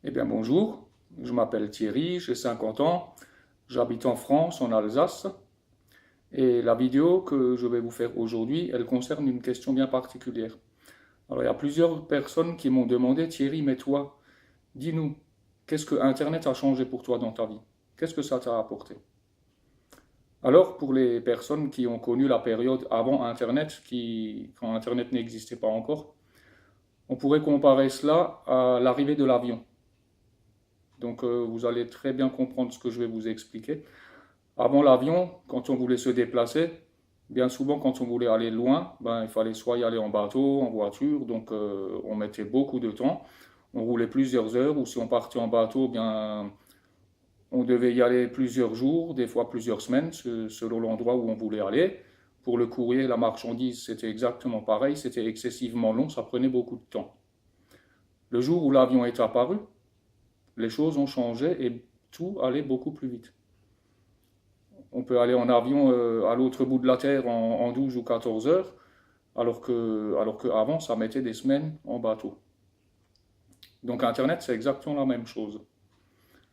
Eh bien bonjour, je m'appelle Thierry, j'ai 50 ans, j'habite en France, en Alsace, et la vidéo que je vais vous faire aujourd'hui, elle concerne une question bien particulière. Alors il y a plusieurs personnes qui m'ont demandé, Thierry, mais toi, dis-nous, qu'est-ce que Internet a changé pour toi dans ta vie? Qu'est-ce que ça t'a apporté? Alors pour les personnes qui ont connu la période avant Internet, quand Internet n'existait pas encore, on pourrait comparer cela à l'arrivée de l'avion. Donc vous allez très bien comprendre ce que je vais vous expliquer. Avant l'avion, quand on voulait se déplacer, bien souvent quand on voulait aller loin, ben, il fallait soit y aller en bateau, en voiture, donc on mettait beaucoup de temps. On roulait plusieurs heures, ou si on partait en bateau, bien on devait y aller plusieurs jours, des fois plusieurs semaines, selon l'endroit où on voulait aller. Pour le courrier, la marchandise, c'était exactement pareil, c'était excessivement long, ça prenait beaucoup de temps. Le jour où l'avion est apparu, les choses ont changé et tout allait beaucoup plus vite. On peut aller en avion à l'autre bout de la Terre en 12 ou 14 heures, alors qu'avant, ça mettait des semaines en bateau. Donc Internet, c'est exactement la même chose.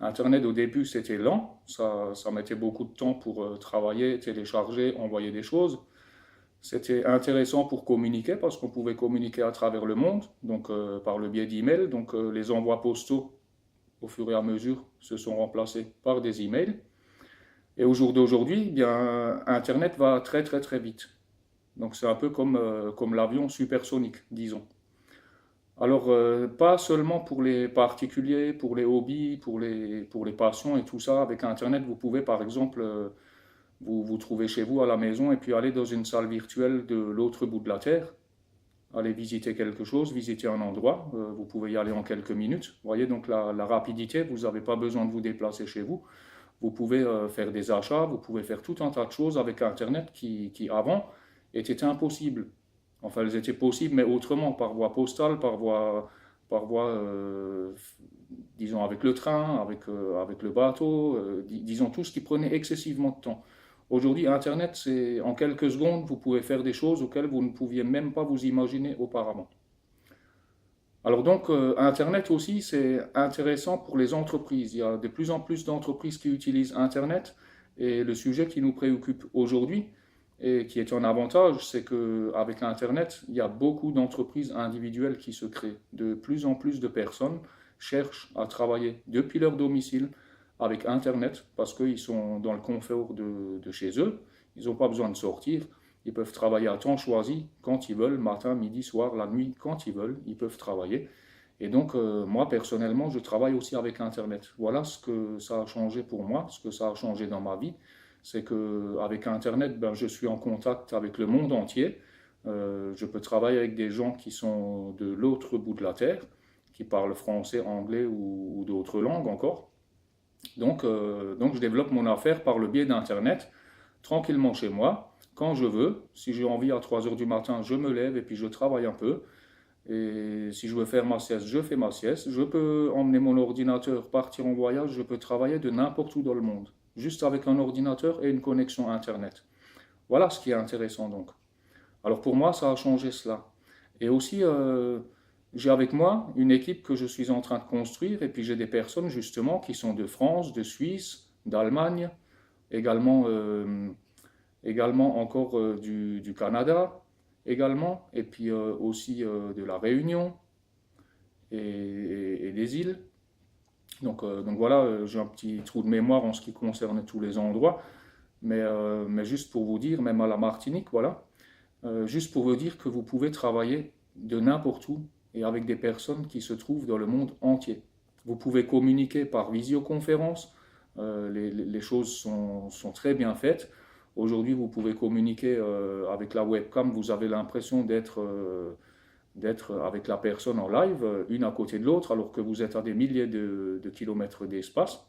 Internet, au début, c'était lent, ça mettait beaucoup de temps pour travailler, télécharger, envoyer des choses. C'était intéressant pour communiquer, parce qu'on pouvait communiquer à travers le monde, donc par le biais d'emails. Donc les envois postaux, au fur et à mesure, se sont remplacés par des emails. Et au jour d'aujourd'hui, eh bien, Internet va très très très vite. Donc c'est un peu comme l'avion supersonique, disons. Alors, pas seulement pour les particuliers, pour les hobbies, pour les passions et tout ça. Avec Internet, vous pouvez par exemple vous trouver chez vous à la maison et puis aller dans une salle virtuelle de l'autre bout de la Terre, aller visiter quelque chose, visiter un endroit. Vous pouvez y aller en quelques minutes. Vous voyez donc la rapidité, vous n'avez pas besoin de vous déplacer chez vous. Vous pouvez faire des achats, vous pouvez faire tout un tas de choses avec Internet qui avant étaient impossibles. Enfin, elles étaient possibles, mais autrement, par voie postale, par voie disons, avec le train, avec le bateau, disons tout ce qui prenait excessivement de temps. Aujourd'hui, Internet, c'est en quelques secondes, vous pouvez faire des choses auxquelles vous ne pouviez même pas vous imaginer auparavant. Alors donc, Internet aussi, c'est intéressant pour les entreprises. Il y a de plus en plus d'entreprises qui utilisent Internet. Et le sujet qui nous préoccupe aujourd'hui, et qui est un avantage, c'est qu'avec Internet, il y a beaucoup d'entreprises individuelles qui se créent. De plus en plus de personnes cherchent à travailler depuis leur domicile avec Internet parce qu'ils sont dans le confort de chez eux. Ils n'ont pas besoin de sortir. Ils peuvent travailler à temps choisi, quand ils veulent, matin, midi, soir, la nuit, quand ils veulent, ils peuvent travailler. Et donc, moi, personnellement, je travaille aussi avec Internet. Voilà ce que ça a changé pour moi, ce que ça a changé dans ma vie. C'est qu'avec Internet, ben, je suis en contact avec le monde entier. Je peux travailler avec des gens qui sont de l'autre bout de la Terre, qui parlent français, anglais ou d'autres langues encore. Donc, je développe mon affaire par le biais d'Internet, tranquillement chez moi, quand je veux. Si j'ai envie à 3 heures du matin, je me lève et puis je travaille un peu. Et si je veux faire ma sieste, je fais ma sieste. Je peux emmener mon ordinateur, partir en voyage, je peux travailler de n'importe où dans le monde, juste avec un ordinateur et une connexion Internet. Voilà ce qui est intéressant donc. Alors pour moi, ça a changé cela. Et aussi, j'ai avec moi une équipe que je suis en train de construire, et puis j'ai des personnes justement qui sont de France, de Suisse, d'Allemagne, également, également encore du Canada, également, et puis aussi de la Réunion et des îles. Donc voilà, j'ai un petit trou de mémoire en ce qui concerne tous les endroits, mais juste pour vous dire, même à la Martinique, voilà. Juste pour vous dire que vous pouvez travailler de n'importe où et avec des personnes qui se trouvent dans le monde entier. Vous pouvez communiquer par visioconférence, les choses sont très bien faites. Aujourd'hui, vous pouvez communiquer avec la webcam, vous avez l'impression d'être avec la personne en live, une à côté de l'autre, alors que vous êtes à des milliers de kilomètres d'espace.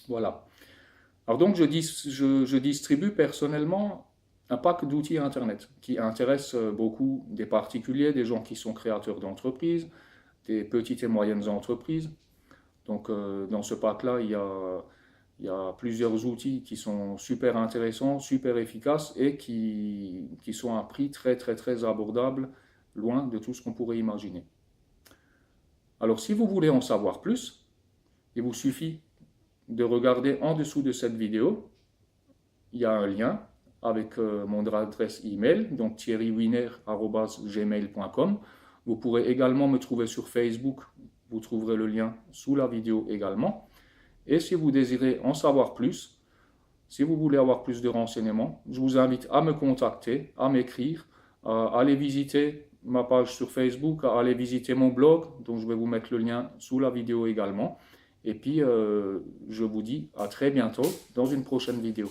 Voilà. Alors donc, je distribue personnellement un pack d'outils Internet qui intéresse beaucoup des particuliers, des gens qui sont créateurs d'entreprises, des petites et moyennes entreprises. Donc, dans ce pack-là, il y a plusieurs outils qui sont super intéressants, super efficaces et qui sont à un prix très, très, très abordable, loin de tout ce qu'on pourrait imaginer. Alors si vous voulez en savoir plus, il vous suffit de regarder en dessous de cette vidéo. Il y a un lien avec mon adresse email, donc thierrywiner@gmail.com. Vous pourrez également me trouver sur Facebook, vous trouverez le lien sous la vidéo également. Et si vous désirez en savoir plus, si vous voulez avoir plus de renseignements, je vous invite à me contacter, à m'écrire, à aller visiter ma page sur Facebook, à aller visiter mon blog, donc je vais vous mettre le lien sous la vidéo également. Et puis, je vous dis à très bientôt dans une prochaine vidéo.